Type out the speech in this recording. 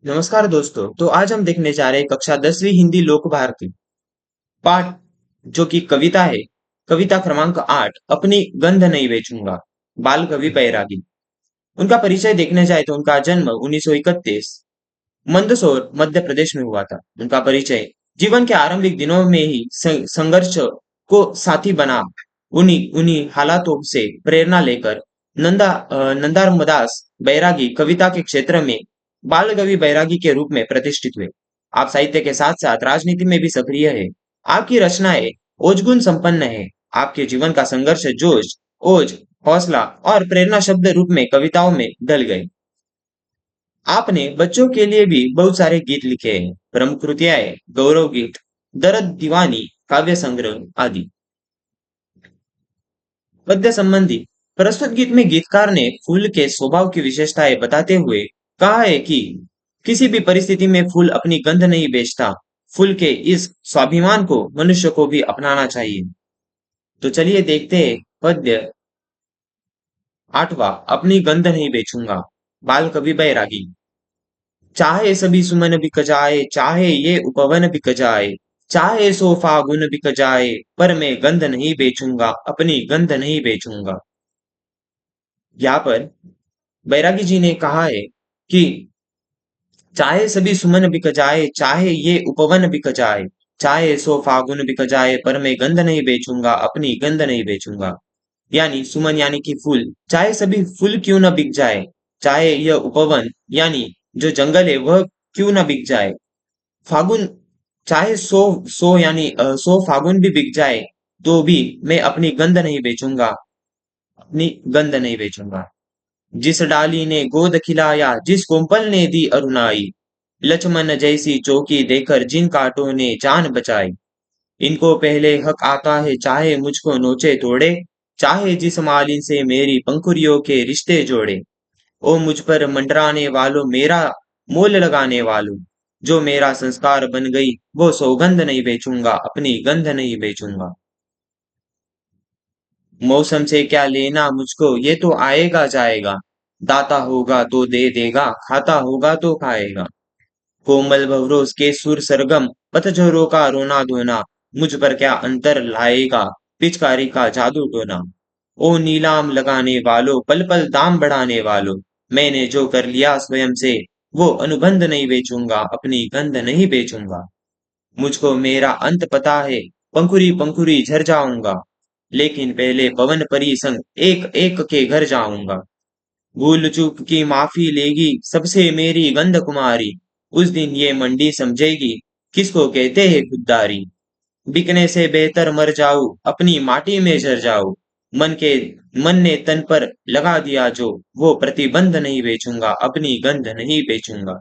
नमस्कार दोस्तों। तो आज हम देखने जा रहे हैं कक्षा 10वीं हिंदी लोक भारती पाठ जो कि कविता है। कविता क्रमांक 8 अपनी गंध नहीं बेचूंगा। बाल कवि बैरागी। उनका परिचय देखने जाए तो उनका जन्म 1931 मंदसौर मध्य प्रदेश में हुआ था। उनका परिचय जीवन के आरंभिक दिनों में ही संघर्ष को साथी बना। उन्हीं उन्हीं हालातों से प्रेरणा लेकर नंदारामदास बैरागी कविता के क्षेत्र में बाल कवि बैरागी के रूप में प्रतिष्ठित हुए। आप साहित्य के साथ साथ राजनीति में भी सक्रिय है। आपकी रचनाएं ओजगुन संपन्न है। आपके जीवन का संघर्ष जोश, ओज, हौसला और प्रेरणा शब्द रूप में कविताओं में ढल गए। आपने बच्चों के लिए भी बहुत सारे गीत लिखे हैं। प्रमुख कृतियां हैं गौरव गीत, दर्द दीवानी, काव्य संग्रह आदि। पद्य संबंधी प्रस्तुत गीत में गीतकार ने फूल के स्वभाव की विशेषताएं बताते हुए कहा है कि किसी भी परिस्थिति में फूल अपनी गंध नहीं बेचता। फूल के इस स्वाभिमान को मनुष्य को भी अपनाना चाहिए। तो चलिए देखते हैं पद्य 8वां अपनी गंध नहीं बेचूंगा। बाल कवि बैरागी। चाहे सभी सुमन बिक जाए, चाहे ये उपवन बिक जाए, चाहे सो फागुन बिक जाए, पर मैं गंध नहीं बेचूंगा, अपनी गंध नहीं बेचूंगा। यहाँ पर बैरागी जी ने कहा है कि चाहे सभी सुमन बिक जाए, चाहे ये उपवन बिक जाए, चाहे सो फागुन बिक जाए, पर मैं गंध नहीं बेचूंगा, अपनी गंध नहीं बेचूंगा। यानी सुमन यानी कि फूल, चाहे सभी फूल क्यों न बिक जाए, चाहे यह उपवन यानी जो जंगल है वह क्यों न बिक जाए, फागुन चाहे सो सो यानी सो फागुन भी बिक जाए तो भी मैं अपनी गंध नहीं बेचूंगा, अपनी गंध नहीं बेचूंगा। जिस डाली ने गोद खिलाया, जिस कोंपल ने दी अरुणाई, लक्ष्मण जैसी चौकी देकर जिन कांटों ने जान बचाई, इनको पहले हक आता है चाहे मुझको नोचे तोड़े, चाहे जिस मालिन से मेरी पंखुड़ियों के रिश्ते जोड़े। ओ मुझ पर मंडराने वालों, मेरा मोल लगाने वालों, जो मेरा संस्कार बन गई वो सौगंध नहीं बेचूंगा, अपनी गंध नहीं बेचूंगा। मौसम से क्या लेना मुझको, ये तो आएगा जाएगा, दाता होगा तो दे देगा, खाता होगा तो खाएगा। कोमल भवरों के सुर सरगम, पतझड़ों का रोना धोना, मुझ पर क्या अंतर लाएगा, पिचकारी का जादू टोना। ओ नीलाम लगाने वालों, पल पल दाम बढ़ाने वालों, मैंने जो कर लिया स्वयं से वो अनुबंध नहीं बेचूंगा, अपनी गंध नहीं बेचूंगा। मुझको मेरा अंत पता है, पंखुरी पंखुरी झर जाऊंगा, लेकिन पहले पवन परी संग एक एक के घर जाऊंगा। भूल चूक की माफी लेगी सबसे मेरी गंध कुमारी, उस दिन ये मंडी समझेगी किसको कहते हैं खुददारी। बिकने से बेहतर मर जाऊं, अपनी माटी में जर जाऊं, मन ने तन पर लगा दिया जो वो प्रतिबंध नहीं बेचूंगा, अपनी गंध नहीं बेचूंगा।